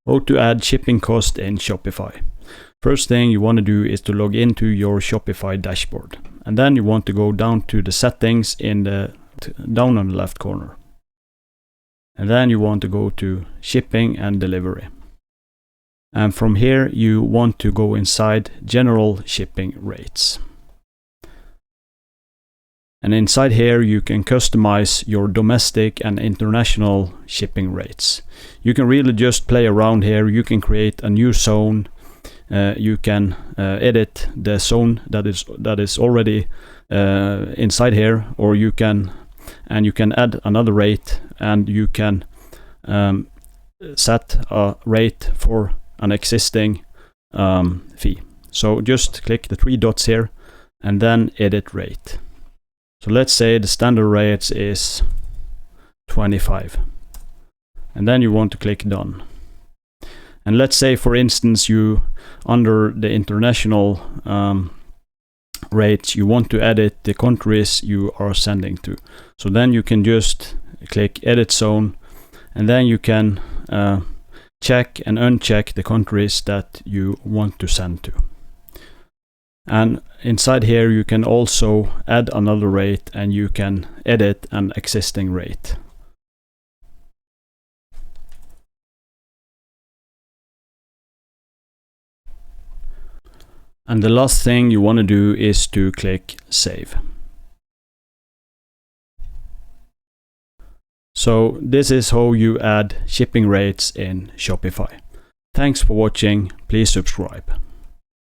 How to add shipping cost in Shopify. First thing you want to do is to log into your Shopify dashboard. And then you want to go down to the settings in the down on the left corner. And then you want to go to shipping and delivery. And from here you want to go inside general shipping rates. And inside here you can customize your domestic and international shipping rates. You can really just play around here. You can create a new zone. You can edit the zone that is already inside here, or you can add another rate, and you can set a rate for an existing fee. So just click the three dots here and then edit rate. So let's say the standard rates is 25, and then you want to click done. And let's say, for instance, you under the international rates, you want to edit the countries you are sending to. So then you can just click edit zone, and then you can check and uncheck the countries that you want to send to. And inside here you can also add another rate, and you can edit an existing rate. And the last thing you want to do is to click save. So this is how you add shipping rates in Shopify. Thanks for watching. Please subscribe.